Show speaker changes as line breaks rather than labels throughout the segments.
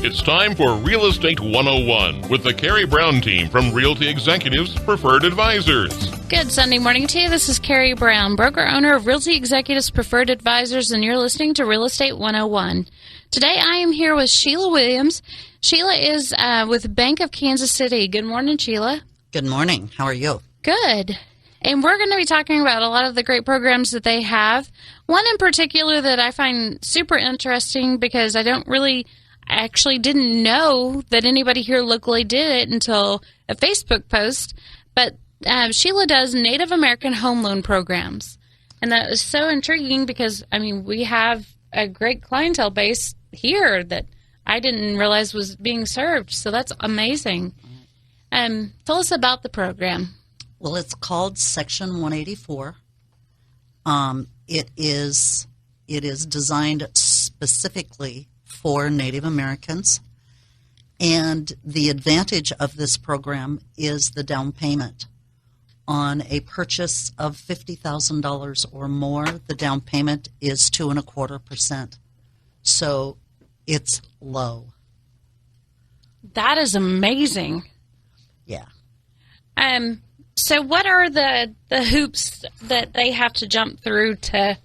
It's time for Real Estate 101 with the KareyBrown team from Realty Executives Preferred Advisors.
Good Sunday morning to you. This is KareyBrown, broker owner of Realty Executives Preferred Advisors, and you're listening to Real Estate 101. Today I am here with Sheila Williams. Sheila is with Bank of Kansas City. Good morning, Sheila.
Good morning. How are you? Good.
And we're going to be talking about a lot of the great programs that they have. One in particular that I find super interesting because I actually didn't know that anybody here locally did it until a Facebook post. But Sheila does Native American home loan programs. And that is so intriguing because, we have a great clientele base here that I didn't realize was being served. So that's amazing. Tell us about the program.
Well, it's called Section 184. It is designed specifically for Native Americans, and the advantage of this program is the down payment. On a purchase of $50,000 or more, the down payment is 2.25%. So it's low.
That is amazing.
Yeah.
So what are the hoops that they have to jump through to,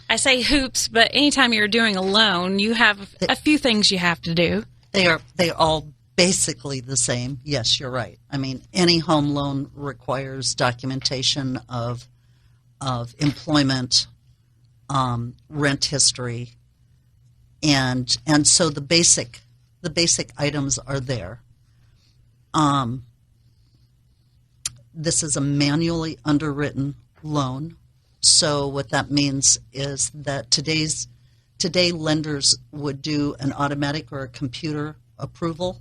I say hoops, but anytime you're doing a loan, you have a few things you have to do.
They're all basically the same. Yes, you're right. Any home loan requires documentation of employment, rent history, and so the basic items are there. This is a manually underwritten loan. So what that means is that today lenders would do an automatic or a computer approval,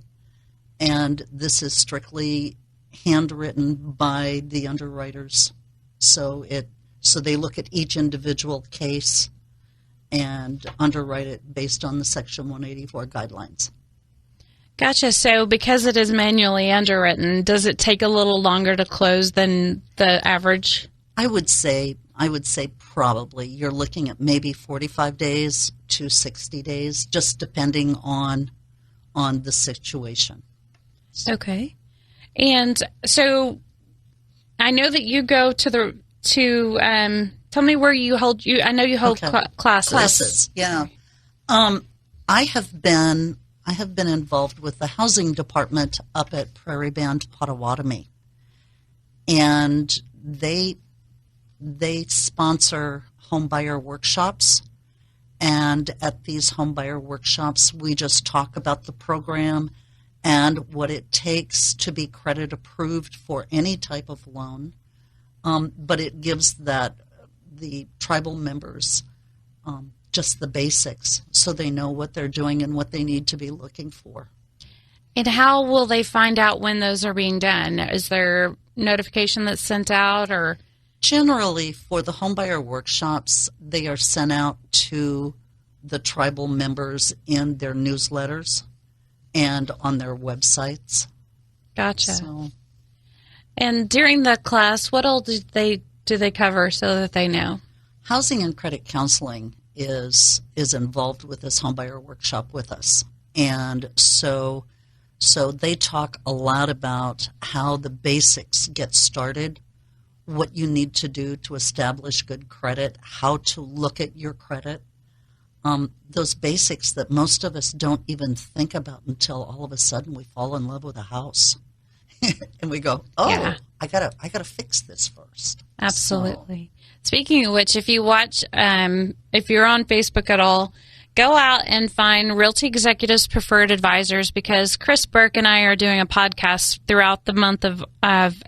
and this is strictly handwritten by the underwriters. So they look at each individual case and underwrite it based on the Section 184 guidelines.
Gotcha. So because it is manually underwritten, does it take a little longer to close than the average?
I would say probably you're looking at maybe 45 days to 60 days, just depending on the situation.
Okay. And so I know that you go to tell me where you hold, I know you hold classes.
Classes, yeah. I have been involved with the housing department up at Prairie Band, Potawatomi, and they sponsor homebuyer workshops. And at these homebuyer workshops, we just talk about the program and what it takes to be credit approved for any type of loan. But it gives the tribal members just the basics so they know what they're doing and what they need to be looking for.
And how will they find out when those are being done? Is there notification that's sent out, or?
Generally, for the homebuyer workshops, they are sent out to the tribal members in their newsletters and on their websites.
Gotcha.
So,
and during the class, what all do they cover so that they know?
Housing and credit counseling is involved with this homebuyer workshop with us. And so they talk a lot about how the basics get started, what you need to do to establish good credit, how to look at your credit, those basics that most of us don't even think about until all of a sudden we fall in love with a house. And we go, I gotta fix this first.
Absolutely. Speaking of which, if you watch, if you're on Facebook at all, go out and find Realty Executives Preferred Advisors, because Chris Burke and I are doing a podcast throughout the month of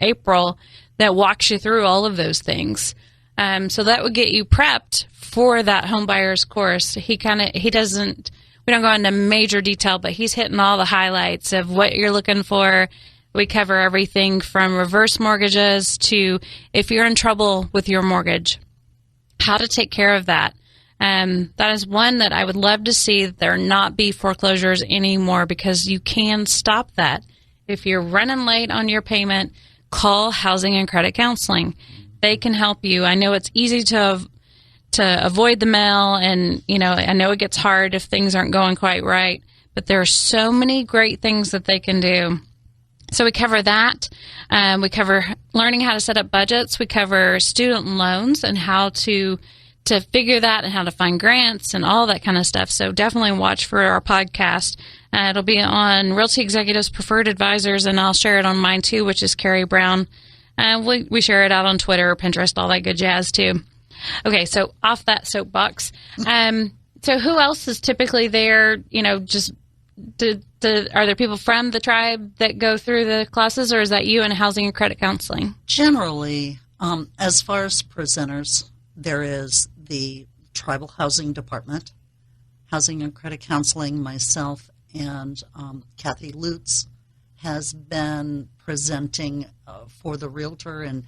April that walks you through all of those things. So that would get you prepped for that home buyer's course. We don't go into major detail, but he's hitting all the highlights of what you're looking for. We cover everything from reverse mortgages to if you're in trouble with your mortgage, how to take care of that. That is one that I would love to see there not be foreclosures anymore, because you can stop that. If you're running late on your payment, call Housing and Credit Counseling. They can help you. I know it's easy to avoid the mail, and I know it gets hard if things aren't going quite right. but there are so many great things that they can do. So we cover that. We cover learning how to set up budgets. We cover student loans and how to figure that and how to find grants and all that kind of stuff. So definitely watch for our podcast. It'll be on Realty Executives Preferred Advisors, and I'll share it on mine too, which is KareyBrown. We share it out on Twitter, Pinterest, all that good jazz too. Okay, so off that soapbox. So who else is typically there? Are there people from the tribe that go through the classes, or is that you in housing and credit counseling?
Generally, as far as presenters, there is the Tribal Housing Department, Housing and Credit Counseling, myself, and Kathy Lutz has been presenting for the realtor and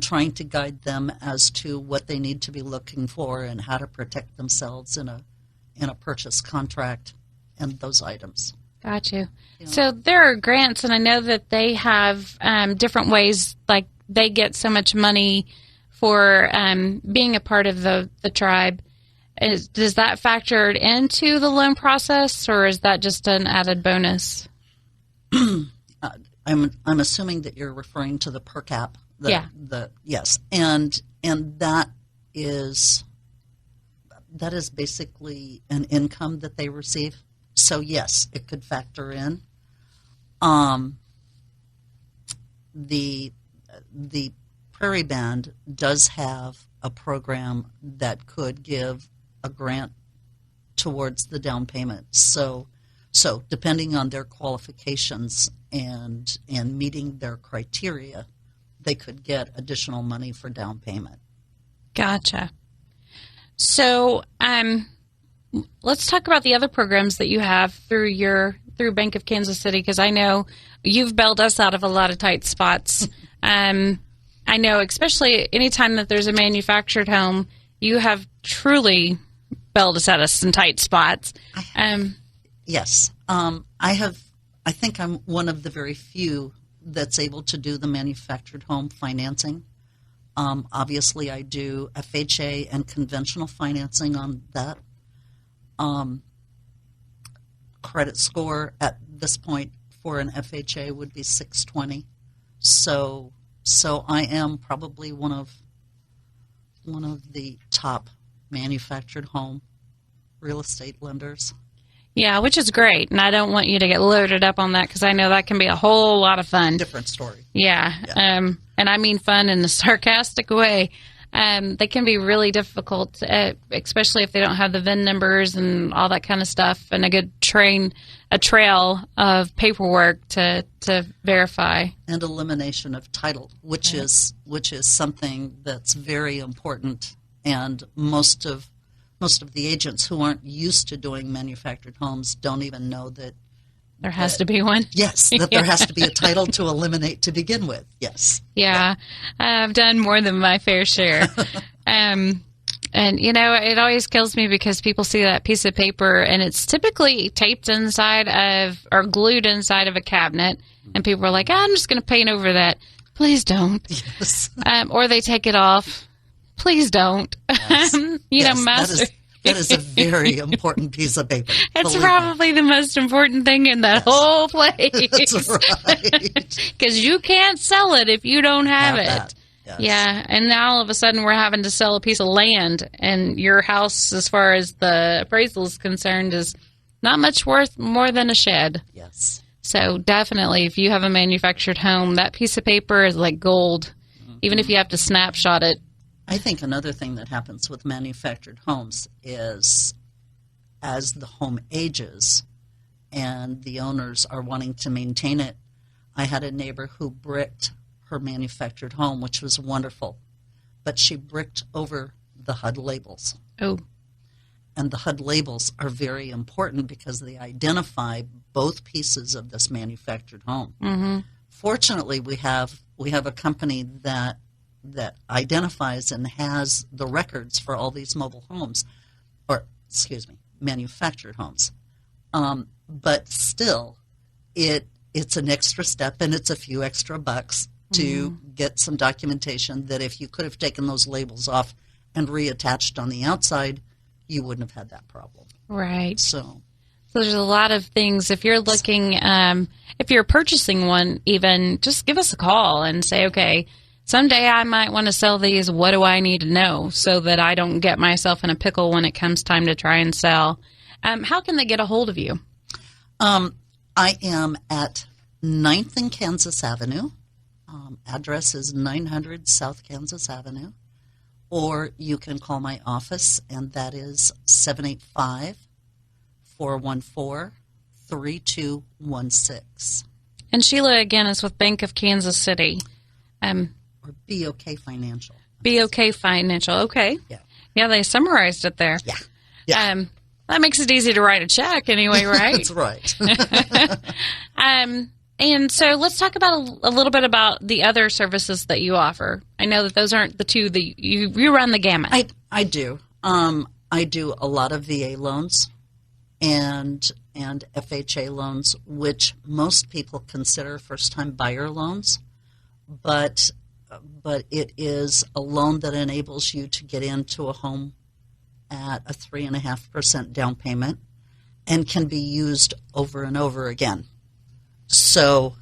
trying to guide them as to what they need to be looking for and how to protect themselves in a purchase contract and those items.
Got you. So there are grants, and I know that they have different ways, like they get so much money for being a part of the tribe. Does that factor into the loan process, or is that just an added bonus?
I'm assuming that you're referring to the per cap. Yes, and that is basically an income that they receive. So yes, it could factor in. The Prairie Band does have a program that could give a grant towards the down payment. So depending on their qualifications and meeting their criteria, they could get additional money for down payment.
Gotcha. So let's talk about the other programs that you have through Bank of Kansas City, because I know you've bailed us out of a lot of tight spots. I know, especially anytime that there's a manufactured home, you have truly bailed us out of some tight spots.
Yes. I think I'm one of the very few that's able to do the manufactured home financing. Obviously, I do FHA and conventional financing on that. Credit score at this point for an FHA would be 620. So I am probably one of the top manufactured home real estate lenders.
Yeah, which is great, and I don't want you to get loaded up on that, because I know that can be a whole lot of fun.
Different story.
Yeah. And I mean fun in a sarcastic way. They can be really difficult, especially if they don't have the VIN numbers and all that kind of stuff, and a good trail of paperwork to verify.
And elimination of title, which is something that's very important, and most of the agents who aren't used to doing manufactured homes don't even know that
there has to be one.
Yes, that there has to be a title to eliminate to begin with. Yes.
Yeah. I've done more than my fair share. And, it always kills me because people see that piece of paper and it's typically taped inside of or glued inside of a cabinet. And people are like, I'm just going to paint over that. Please don't.
Yes.
Or they take it off. Please don't.
Yes.
Master.
That is a very important piece of paper.
It's probably the most important thing in that whole place.
That's right.
Because you can't sell it if you don't have it.
That. Yes.
Yeah, and now all of a sudden we're having to sell a piece of land, and your house, as far as the appraisal is concerned, is not much worth more than a shed.
Yes.
So definitely, if you have a manufactured home, that piece of paper is like gold, even if you have to snapshot it.
I think another thing that happens with manufactured homes is as the home ages and the owners are wanting to maintain it. I had a neighbor who bricked her manufactured home, which was wonderful, but she bricked over the HUD labels.
Oh.
And the HUD labels are very important because they identify both pieces of this manufactured home.
Mm-hmm.
Fortunately, we have a company that identifies and has the records for all these mobile homes, manufactured homes. But still, it's an extra step and it's a few extra bucks to get some documentation that if you could have taken those labels off and reattached on the outside, you wouldn't have had that problem.
Right.
So
So there's a lot of things. If you're looking, if you're purchasing one, even just give us a call and say, okay, someday I might want to sell these. What do I need to know so that I don't get myself in a pickle when it comes time to try and sell? How can they get a hold of you?
I am at 9th and Kansas Avenue. Address is 900 South Kansas Avenue. Or you can call my office, and that is 785-414-3216.
And Sheila, again, is with Bank of Kansas City.
Or BOK Financial.
BOK Financial, okay. Yeah, they summarized it there.
Yeah.
That makes it easy to write a check anyway, right?
That's right.
And so let's talk about a little bit about the other services that you offer. I know that those aren't the two that you run the gamut.
I do. I do a lot of VA loans and FHA loans, which most people consider first-time buyer loans, but it is a loan that enables you to get into a home at a 3.5% down payment and can be used over and over again. So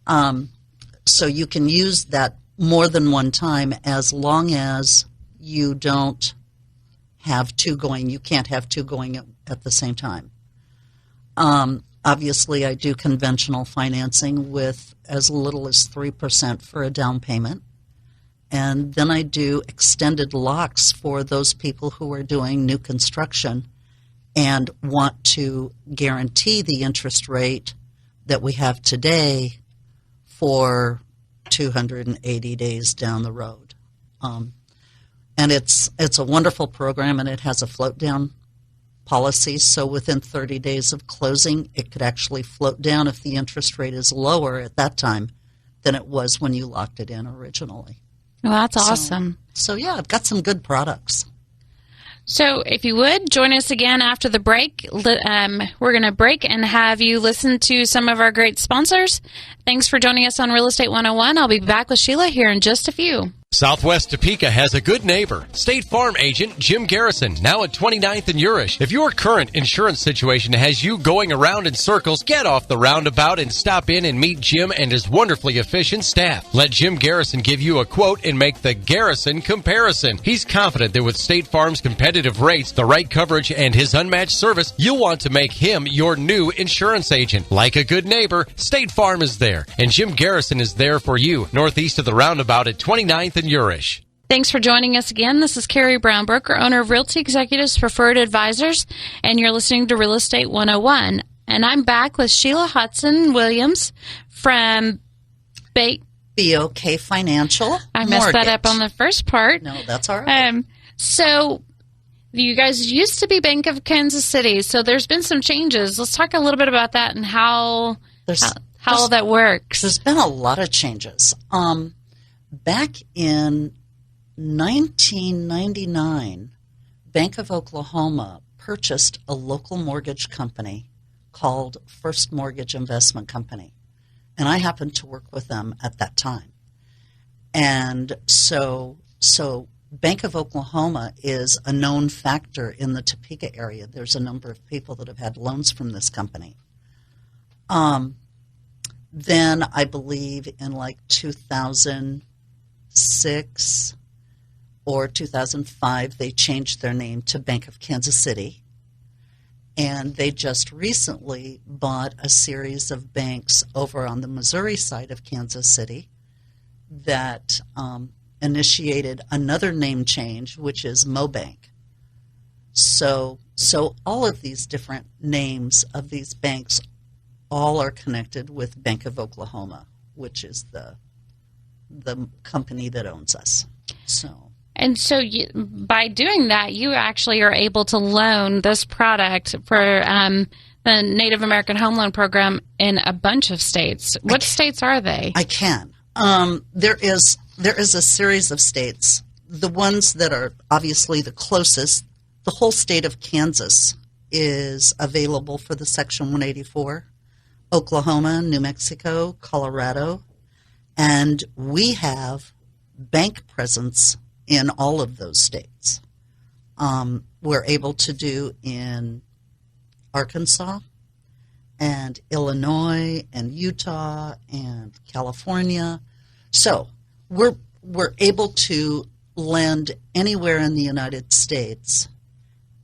you can use that more than one time as long as you don't have two going. You can't have two going at the same time. Obviously, I do conventional financing with as little as 3% for a down payment. And then I do extended locks for those people who are doing new construction and want to guarantee the interest rate that we have today for 280 days down the road. And it's a wonderful program, and it has a float down policy. So within 30 days of closing, it could actually float down if the interest rate is lower at that time than it was when you locked it in originally.
Well, that's awesome.
So yeah, I've got some good products.
So if you would, join us again after the break. We're going to break and have you listen to some of our great sponsors. Thanks for joining us on Real Estate 101. I'll be back with Sheila here in just a few.
Southwest Topeka has a good neighbor. State Farm agent Jim Garrison, now at 29th and Urish. If your current insurance situation has you going around in circles, get off the roundabout and stop in and meet Jim and his wonderfully efficient staff. Let Jim Garrison give you a quote and make the Garrison comparison. He's confident that with State Farm's competitive rates, the right coverage, and his unmatched service, you'll want to make him your new insurance agent. Like a good neighbor, State Farm is there, and Jim Garrison is there for you, northeast of the roundabout at 29th and Urish.
Thanks for joining us again. This is KareyBrown, broker, owner of Realty Executives Preferred Advisors, and you're listening to Real Estate 101. And I'm back with Sheila Williams from
BOK Financial.
I messed that up on the first part.
No, that's all right.
So you guys used to be Bank of Kansas City, so there's been some changes. Let's talk a little bit about that and how all that works.
There's been a lot of changes. Back in 1999, Bank of Oklahoma purchased a local mortgage company called First Mortgage Investment Company, and I happened to work with them at that time. And so Bank of Oklahoma is a known factor in the Topeka area. There's a number of people that have had loans from this company. Then I believe in like 2006 or 2005, they changed their name to Bank of Kansas City. And they just recently bought a series of banks over on the Missouri side of Kansas City that initiated another name change, which is MoBank. So all of these different names of these banks all are connected with Bank of Oklahoma, which is the company that owns us.
And so by doing that, you actually are able to loan this product for the Native American Home Loan Program in a bunch of states. What states are they?
I can. There is a series of states. The ones that are obviously the closest, the whole state of Kansas is available for the Section 184. Oklahoma, New Mexico, Colorado, and we have bank presence in all of those states. We're able to do in Arkansas and Illinois and Utah and California. So we're able to lend anywhere in the United States,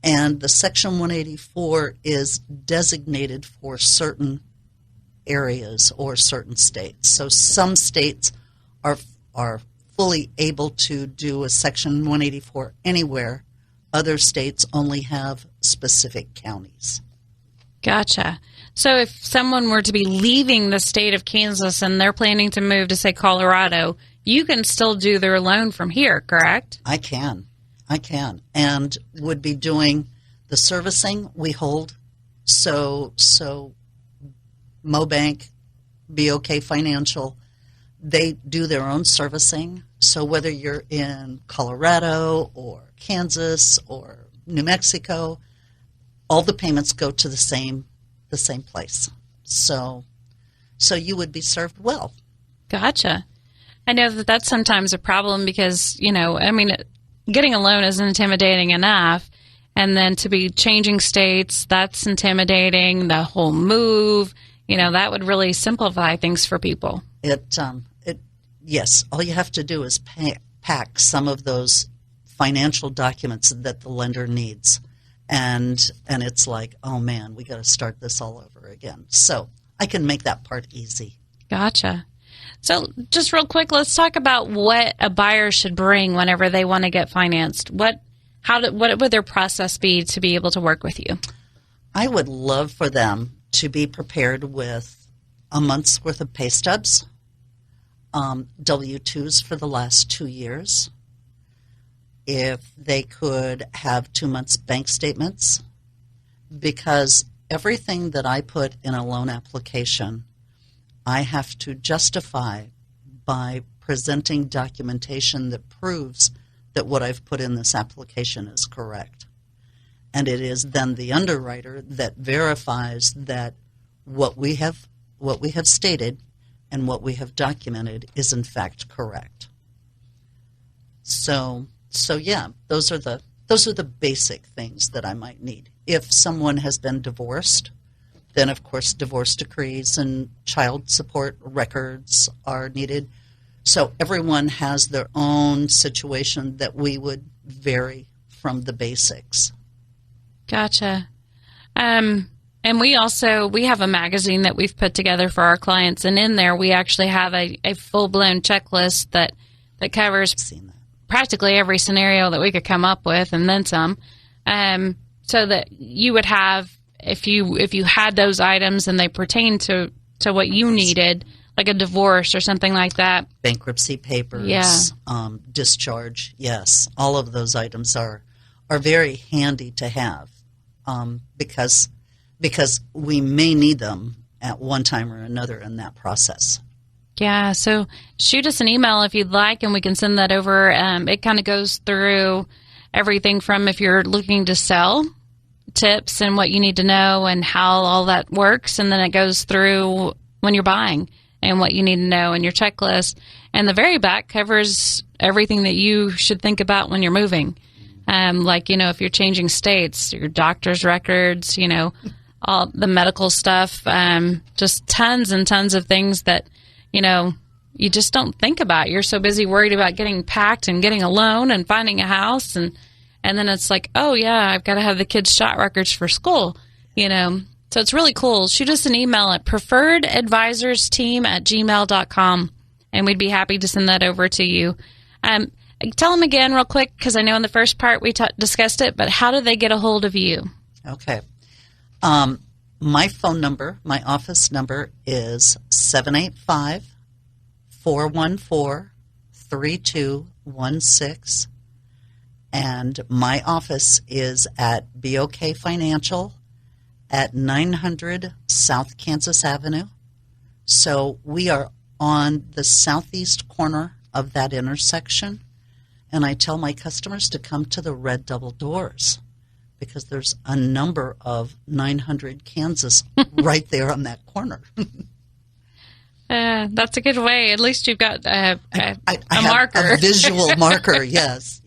and the Section 184 is designated for certain areas or certain states. So some states are fully able to do a Section 184 anywhere. Other states only have specific counties.
Gotcha. So if someone were to be leaving the state of Kansas and they're planning to move to, say, Colorado, you can still do their loan from here, correct?
I can. And would be doing the servicing we hold. So MoBank, BOK Financial, they do their own servicing. So whether you're in Colorado or Kansas or New Mexico, all the payments go to the same place. So you would be served well.
Gotcha. I know that's sometimes a problem because, getting a loan is intimidating enough. And then to be changing states, that's intimidating. The whole move, that would really simplify things for people. Yes, all you have to do is pack some of those financial documents that the lender needs. And it's like, oh man, we got to start this all over again. So I can make that part easy. Gotcha. So just real quick, let's talk about what a buyer should bring whenever they want to get financed. What would their process be to be able to work with you?
I would love for them to be prepared with a month's worth of pay stubs, W-2s for the last 2 years. If they could have 2 months bank statements, because everything that I put in a loan application, I have to justify by presenting documentation that proves that what I've put in this application is correct. And it is then the underwriter that verifies that what we have stated and what we have documented is in fact correct. So yeah, those are the basic things that I might need. If someone has been divorced, then of course divorce decrees and child support records are needed. So everyone has their own situation that we would vary from the basics.
Gotcha. And we have a magazine that we've put together for our clients, and in there we actually have a full-blown checklist that covers practically every scenario that we could come up with, and then some, so that you would have, if you had those items and they pertain to what you needed, like a divorce or something like that.
Bankruptcy papers, discharge, yes. All of those items are very handy to have because we may need them at one time or another in that process.
Yeah, so shoot us an email if you'd like, and we can send that over. It kind of goes through everything from if you're looking to sell, tips and what you need to know and how all that works, and then it goes through when you're buying and what you need to know in your checklist. And the very back covers everything that you should think about when you're moving. If you're changing states, your doctor's records, all the medical stuff, just tons and tons of things that you just don't think about. You're so busy worried about getting packed and getting a loan and finding a house. And then it's like, oh, yeah, I've got to have the kids' shot records for school, So it's really cool. Shoot us an email at preferredadvisorsteam@gmail.com, and we'd be happy to send that over to you. Tell them again real quick, because I know in the first part we discussed it, but how do they get a hold of you?
Okay. My phone number, my office number is 785-414-3216. And my office is at BOK Financial at 900 South Kansas Avenue. So we are on the southeast corner of that intersection. And I tell my customers to come to the red double doors, because there's a number of 900 Kansas right there on that corner.
That's a good way. At least you've got a
marker.
marker.
A visual marker, yes.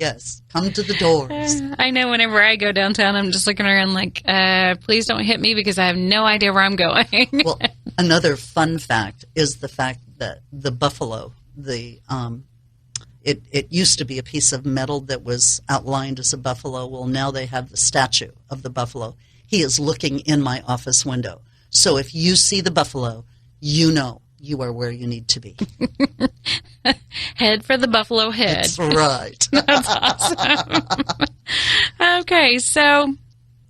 Come to the doors.
I know whenever I go downtown, I'm just looking around like, please don't hit me because I have no idea where I'm going.
Well, another fun fact is the fact that the buffalo, it used to be a piece of metal that was outlined as a buffalo. Well, now they have the statue of the buffalo. He is looking in my office window. So if you see the buffalo, you know you are where you need to be.
Head for the buffalo head.
That's right.
That's awesome. Okay, so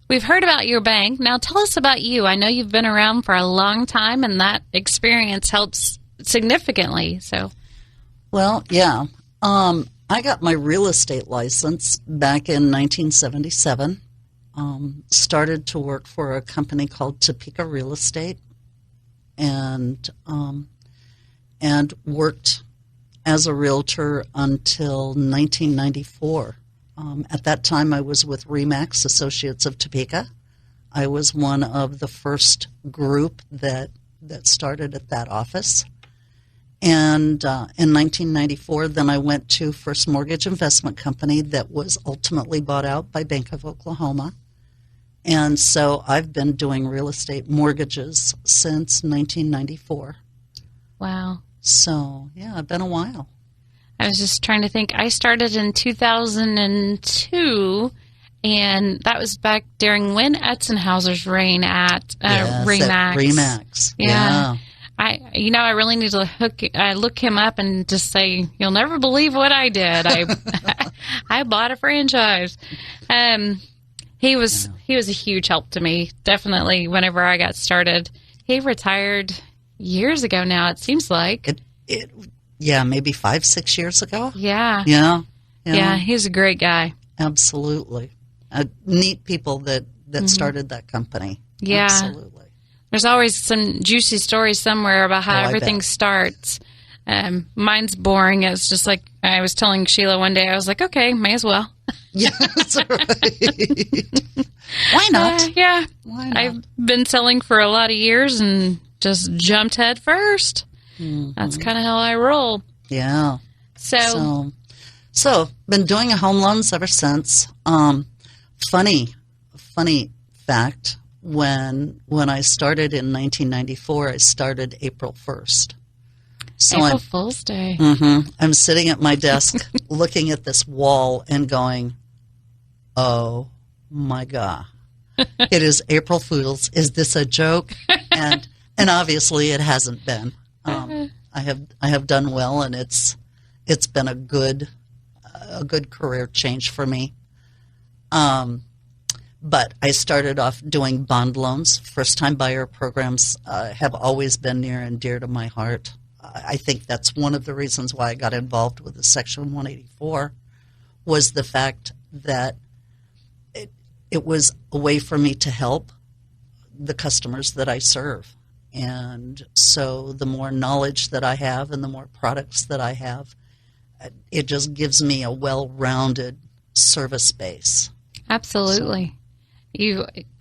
we've heard about your bank. Now tell us about you. I know you've been around for a long time, and that experience helps significantly. So,
well, yeah. I got my real estate license back in 1977. Started to work for a company called Topeka Real Estate, and worked as a realtor until 1994. At that time, I was with Remax Associates of Topeka. I was one of the first group that started at that office. And in 1994, then I went to First Mortgage Investment Company that was ultimately bought out by Bank of Oklahoma. And so I've been doing real estate mortgages since 1994.
Wow.
So, yeah, it's been a while.
I was just trying to think. I started in 2002, and that was back during Win Etzenhauser's reign at Remax.
At Remax. Yeah.
I really need to look him up and just say, you'll never believe what I did. I bought a franchise. He was a huge help to me, definitely, whenever I got started. He retired years ago now, it seems like.
Maybe 5-6 years ago.
Yeah.
Yeah,
he's a great guy.
Absolutely. Neat people that started that company.
Yeah.
Absolutely.
There's always some juicy stories somewhere about how everything starts. Mine's boring. It's just like I was telling Sheila one day, I was like, okay, may as well.
Yeah, that's right. Why not?
Yeah.
Why not?
I've been selling for a lot of years and just jumped head first. Mm-hmm. That's kind of how I roll.
Yeah.
So
been doing home loans ever since. Funny fact, when I started in 1994, I started April 1st. So
April Fool's Day.
Mm-hmm, I'm sitting at my desk looking at this wall and going, oh, my God. It is April Fool's. Is this a joke? And obviously it hasn't been. I have done well, and it's been a good career change for me. But I started off doing bond loans. First-time buyer programs have always been near and dear to my heart. I think that's one of the reasons why I got involved with the Section 184 was the fact that it was a way for me to help the customers that I serve. And so the more knowledge that I have and the more products that I have, it just gives me a well-rounded service base.
Absolutely.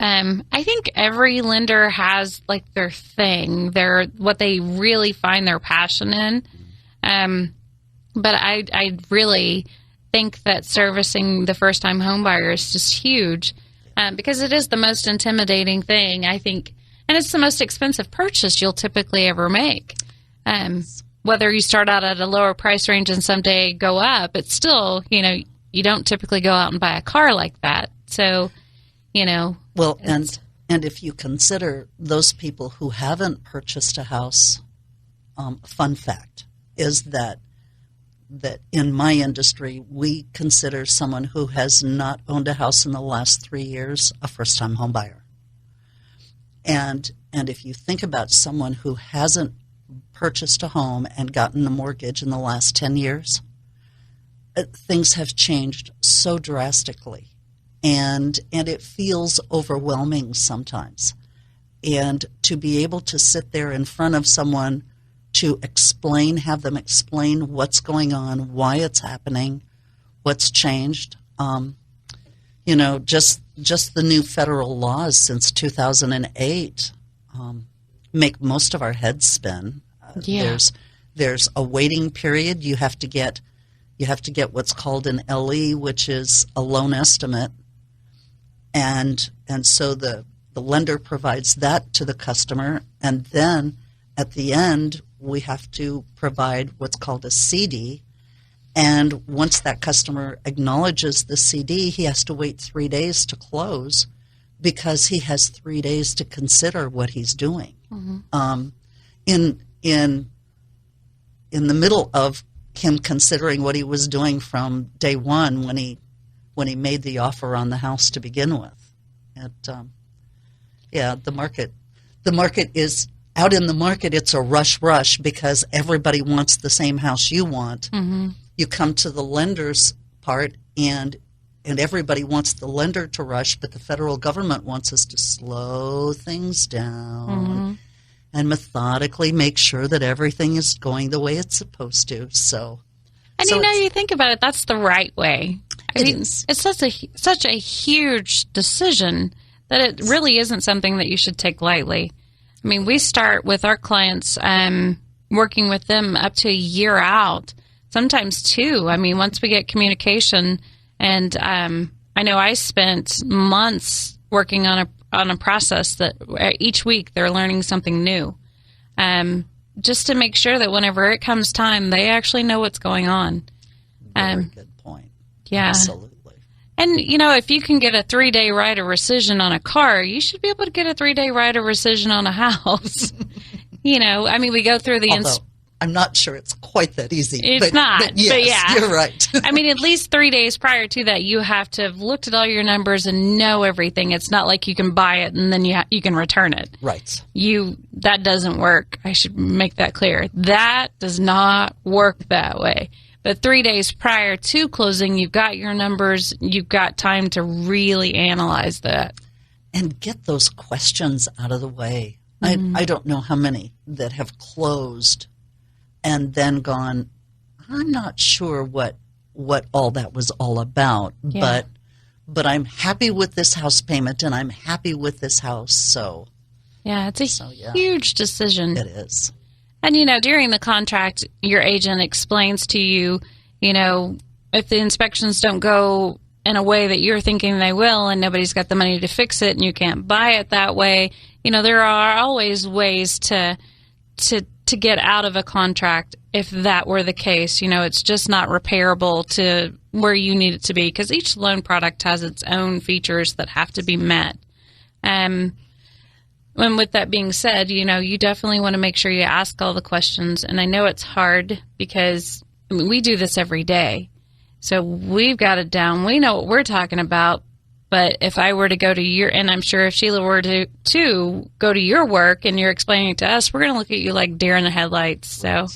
I think every lender has like their thing, what they really find their passion in. But I really think that servicing the first-time home buyer is just huge because it is the most intimidating thing, I think, and it's the most expensive purchase you'll typically ever make. Whether you start out at a lower price range and someday go up, it's still, you don't typically go out and buy a car like that. So,
Well, and if you consider those people who haven't purchased a house, fun fact is that in my industry, we consider someone who has not owned a house in the last 3 years a first-time home buyer. And if you think about someone who hasn't purchased a home and gotten a mortgage in the last 10 years, things have changed so drastically. And it feels overwhelming sometimes. And to be able to sit there in front of someone to have them explain what's going on, why it's happening, what's changed. Just the new federal laws since 2008 make most of our heads spin. There's a waiting period. You have to get what's called an LE, which is a loan estimate, and so the lender provides that to the customer, and then at the end we have to provide what's called a CD. And once that customer acknowledges the CD, he has to wait 3 days to close because he has 3 days to consider what he's doing. Mm-hmm. In the middle of him considering what he was doing from day one when he made the offer on the house to begin with. The market is out in the market. It's a rush because everybody wants the same house you want. Mm-hmm. You come to the lender's part, and everybody wants the lender to rush, but the federal government wants us to slow things down and methodically make sure that everything is going the way it's supposed to.
You think about it, that's the right way. I mean, it's such a huge decision that it really isn't something that you should take lightly. I mean, we start with our clients working with them up to a year out. Sometimes 2. I mean, once we get communication, and I know I spent months working on a process that each week they're learning something new, just to make sure that whenever it comes time, they actually know what's going on.
Very good point.
Yeah,
absolutely.
And if you can get a 3-day right of rescission on a car, you should be able to get a 3-day right of rescission on a house. We go through the.
I'm not sure it's quite that easy.
It's not.
But yes,
but yeah.
You're right.
I mean, at least 3 days prior to that, you have to have looked at all your numbers and know everything. It's not like you can buy it and then you can return it.
Right.
That doesn't work. I should make that clear. That does not work that way. But 3 days prior to closing, you've got your numbers. You've got time to really analyze that.
And get those questions out of the way. Mm-hmm. I don't know how many that have closed and then gone, I'm not sure what all that was all about, but I'm happy with this house payment and I'm happy with this house. So
yeah, it's a huge decision.
It is.
And during the contract, your agent explains to you, if the inspections don't go in a way that you're thinking they will, and nobody's got the money to fix it, and you can't buy it that way, there are always ways to get out of a contract if that were the case. It's just not repairable to where you need it to be because each loan product has its own features that have to be met. And with that being said, you definitely want to make sure you ask all the questions. And I know it's hard because we do this every day. So we've got it down. We know what we're talking about. But if I were to go to your, and I'm sure if Sheila were to go to your work and you're explaining it to us, we're going to look at you like deer in the headlights. So,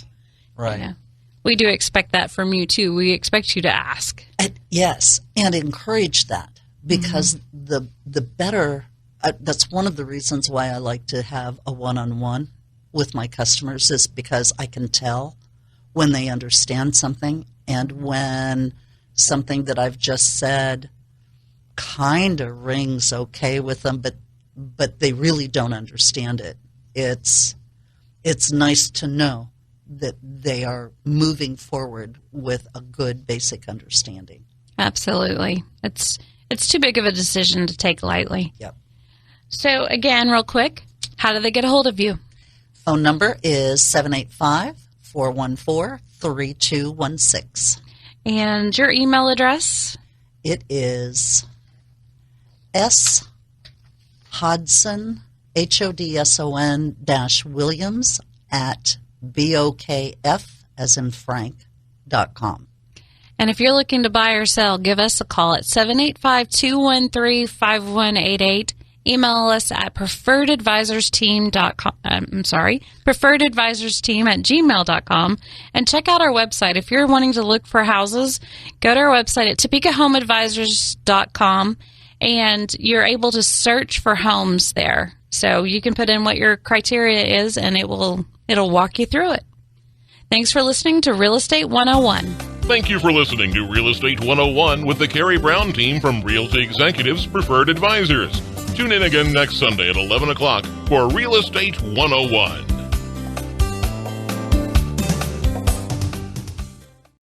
right.
We do expect that from you too. We expect you to ask.
Yes, and encourage that because the better. That's one of the reasons why I like to have a one-on-one with my customers is because I can tell when they understand something and when something that I've just said kind of rings okay with them, but they really don't understand it. It's nice to know that they are moving forward with a good basic understanding.
Absolutely. It's too big of a decision to take lightly.
Yep.
So again, real quick, how do they get a hold of you?
Phone number is 785-414-3216.
And your email address?
It is shodson, HODSON -Williams at BOKF as in Frank.com.
And if you're looking to buy or sell, give us a call at 785-213-5188. Email us at preferredadvisorsteam@gmail.com, and check out our website. If you're wanting to look for houses, go to our website at topekahomeadvisors.com, and you're able to search for homes there. So you can put in what your criteria is, and it'll walk you through it. Thanks for listening to Real Estate 101.
Thank you for listening to Real Estate 101 with the KareyBrown team from Realty Executives Preferred Advisors. Tune in again next Sunday at 11 o'clock for Real Estate 101.